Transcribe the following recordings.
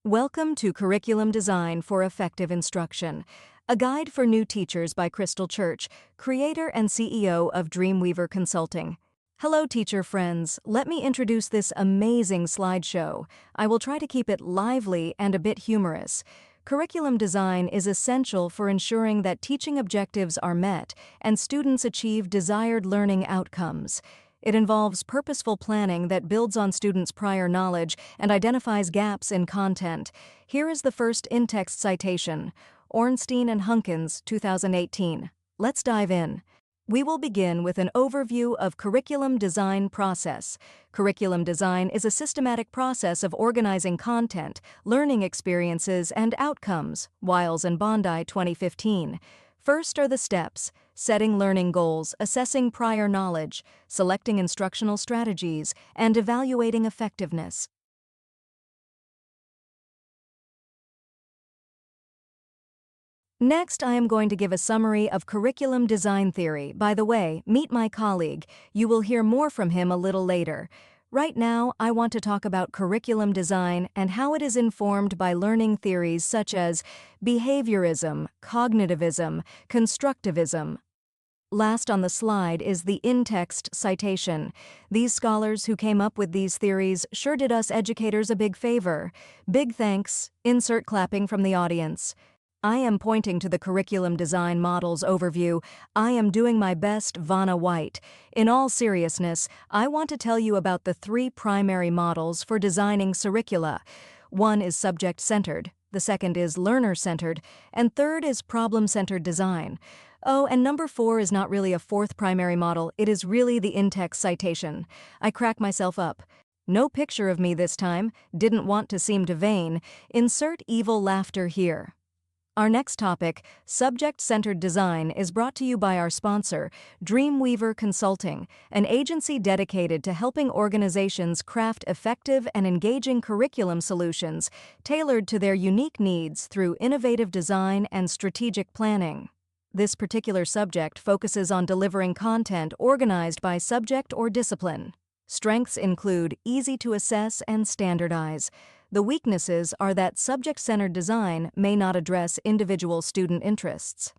Welcome to Curriculum Design for Effective Instruction, a guide for new teachers by Crystal Church, creator and CEO of Dreamweaver Consulting. Hello, teacher friends. Let me introduce this amazing slideshow. I will try to keep it lively and a bit humorous. Curriculum design is essential for ensuring that teaching objectives are met and students achieve desired learning outcomes. It involves purposeful planning that builds on students' prior knowledge and identifies gaps in content. Here is the first in-text citation, Ornstein and Hunkins, 2018. Let's dive in. We will begin with an overview of curriculum design process. Curriculum design is a systematic process of organizing content, learning experiences, and outcomes. Wiles and Bondi, 2015. First are the steps: setting learning goals, assessing prior knowledge, selecting instructional strategies, and evaluating effectiveness. Next, I am going to give a summary of curriculum design theory. By the way, meet my colleague. You will hear more from him a little later. Right now, I want to talk about curriculum design and how it is informed by learning theories such as behaviorism, cognitivism, constructivism. Last on the slide is the in-text citation. These scholars who came up with these theories sure did us educators a big favor. Big thanks. Insert clapping from the audience. I am pointing to the curriculum design models overview. I am doing my best, Vanna White. In all seriousness, I want to tell you about the three primary models for designing curricula. One is subject-centered, the second is learner-centered, and third is problem-centered design. Oh, and number 4 is not really a fourth primary model, it is really the in-text citation. I crack myself up. No picture of me this time, didn't want to seem too vain. Insert evil laughter here. Our next topic, subject-centered design, is brought to you by our sponsor, Dreamweaver Consulting, an agency dedicated to helping organizations craft effective and engaging curriculum solutions tailored to their unique needs through innovative design and strategic planning. This particular subject focuses on delivering content organized by subject or discipline. Strengths include easy to assess and standardize. The weaknesses are that subject-centered design may not address individual student interests.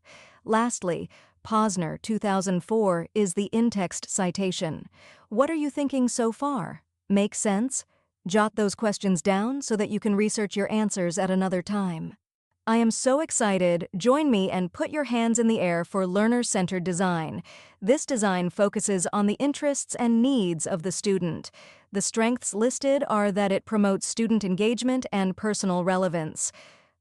Lastly, Posner, 2004, is the in-text citation. What are you thinking so far? Make sense? Jot those questions down so that you can research your answers at another time. I am so excited. Join me and put your hands in the air for learner-centered design. This design focuses on the interests and needs of the student. The strengths listed are that it promotes student engagement and personal relevance.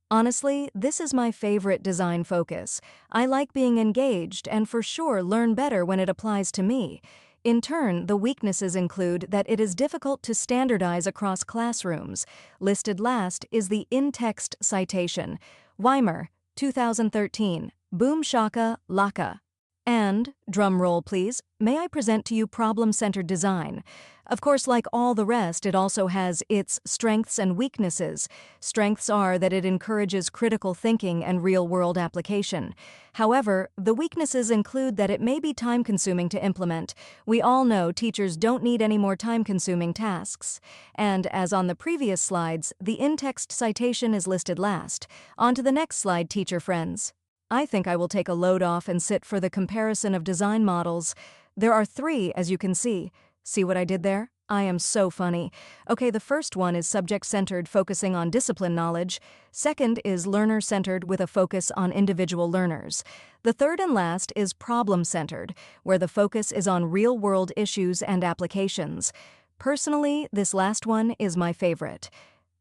Honestly, this is my favorite design focus. I like being engaged and for sure learn better when it applies to me. In turn, the weaknesses include that it is difficult to standardize across classrooms. Listed last is the in-text citation. Weimer, 2013, Boom Shaka Laka. And, drum roll please, may I present to you problem-centered design. Of course, like all the rest, it also has its strengths and weaknesses. Strengths are that it encourages critical thinking and real-world application. However, the weaknesses include that it may be time-consuming to implement. We all know teachers don't need any more time-consuming tasks. And, as on the previous slides, the in-text citation is listed last. On to the next slide, teacher friends. I think I will take a load off and sit for the comparison of design models. There are 3, as you can see. See what I did there? I am so funny. Okay, the first one is subject-centered, focusing on discipline knowledge. Second is learner-centered with a focus on individual learners. The third and last is problem-centered, where the focus is on real-world issues and applications. Personally, this last one is my favorite.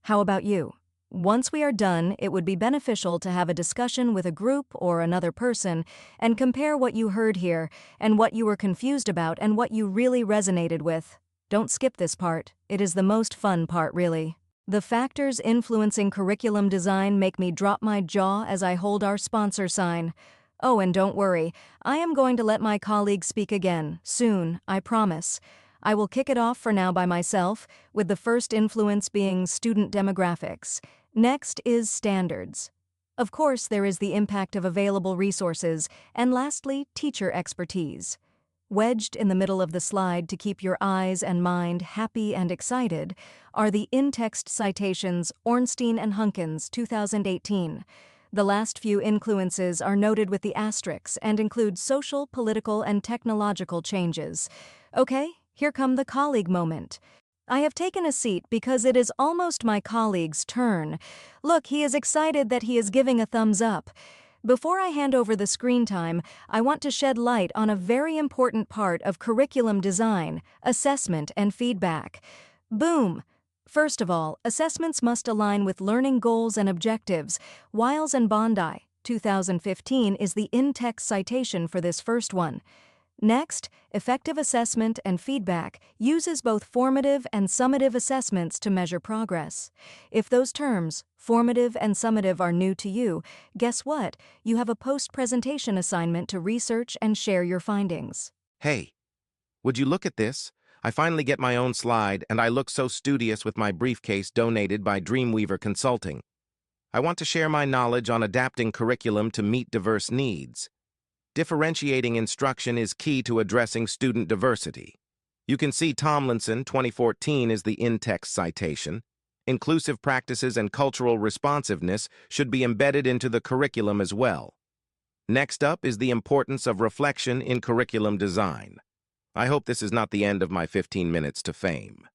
How about you? Once we are done, it would be beneficial to have a discussion with a group or another person and compare what you heard here and what you were confused about and what you really resonated with. Don't skip this part. It is the most fun part, really. The factors influencing curriculum design make me drop my jaw as I hold our sponsor sign. Oh, and don't worry, I am going to let my colleagues speak again, soon, I promise. I will kick it off for now by myself, with the first influence being student demographics. Next is standards. Of course, there is the impact of available resources, and lastly, teacher expertise. Wedged in the middle of the slide to keep your eyes and mind happy and excited are the in-text citations Ornstein and Hunkins, 2018. The last few influences are noted with the asterisks and include social, political, and technological changes. Okay, here come the colleague moment. I have taken a seat because it is almost my colleague's turn. Look, he is excited that he is giving a thumbs up. Before I hand over the screen time, I want to shed light on a very important part of curriculum design, assessment and feedback. Boom! First of all, assessments must align with learning goals and objectives. Wiles and Bondi, 2015, is the in-text citation for this first one. Next, effective assessment and feedback uses both formative and summative assessments to measure progress. If those terms, formative and summative, are new to you, guess what? You have a post-presentation assignment to research and share your findings. Hey, would you look at this? I finally get my own slide, and I look so studious with my briefcase donated by Dreamweaver Consulting. I want to share my knowledge on adapting curriculum to meet diverse needs. Differentiating instruction is key to addressing student diversity. You can see Tomlinson, 2014, is the in-text citation. Inclusive practices and cultural responsiveness should be embedded into the curriculum as well. Next up is the importance of reflection in curriculum design. I hope this is not the end of my 15 minutes to fame.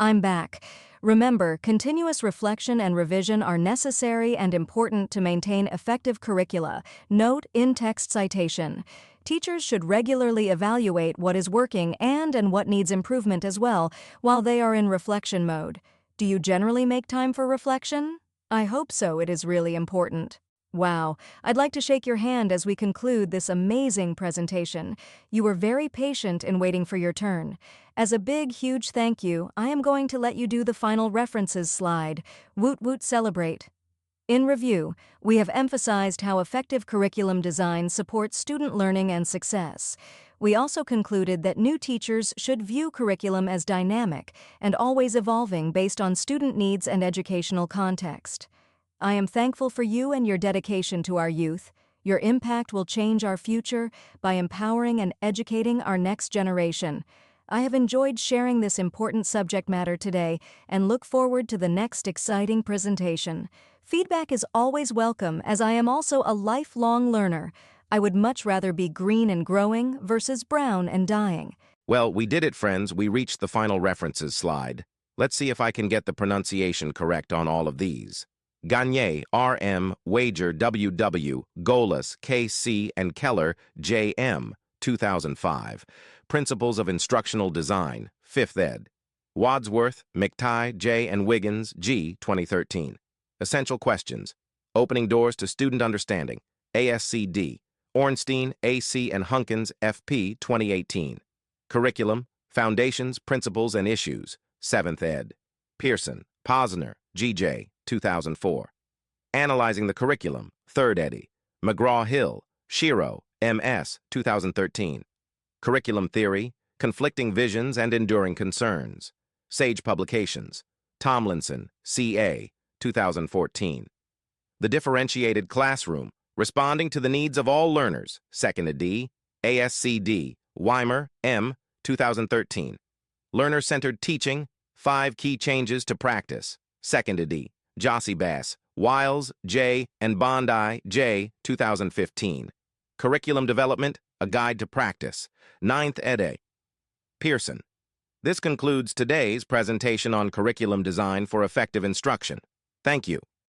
I'm back. Remember, continuous reflection and revision are necessary and important to maintain effective curricula. Note in-text citation. Teachers should regularly evaluate what is working and what needs improvement as well while they are in reflection mode. Do you generally make time for reflection? I hope so. It is really important. Wow, I'd like to shake your hand as we conclude this amazing presentation. You were very patient in waiting for your turn. As a big, huge thank you, I am going to let you do the final references slide. Woot woot celebrate. In review, we have emphasized how effective curriculum design supports student learning and success. We also concluded that new teachers should view curriculum as dynamic and always evolving based on student needs and educational context. I am thankful for you and your dedication to our youth. Your impact will change our future by empowering and educating our next generation. I have enjoyed sharing this important subject matter today and look forward to the next exciting presentation. Feedback is always welcome, as I am also a lifelong learner. I would much rather be green and growing versus brown and dying. Well, we did it, friends. We reached the final references slide. Let's see if I can get the pronunciation correct on all of these. Gagne, R.M., Wager, W.W., Golas, K.C., and Keller, J.M., 2005. Principles of Instructional Design, 5th ed. Wadsworth, McTighe, J., and Wiggins, G., 2013. Essential Questions. Opening Doors to Student Understanding, ASCD. Ornstein, A.C., and Hunkins, F.P., 2018. Curriculum, Foundations, Principles, and Issues, 7th ed. Pearson, Posner, G.J., 2004. Analyzing the Curriculum, 3rd ed. McGraw-Hill, Shiro, M.S., 2013. Curriculum Theory, Conflicting Visions and Enduring Concerns. Sage Publications. Tomlinson, C.A., 2014. The Differentiated Classroom, Responding to the Needs of All Learners, 2nd ed. ASCD, Weimer, M., 2013. Learner-Centered Teaching, 5 Key Changes to Practice, 2nd ed. Jossie Bass, Wiles, J., and Bondi, J., 2015. Curriculum Development, A Guide to Practice, 9th ed. Pearson. This concludes today's presentation on curriculum design for effective instruction. Thank you.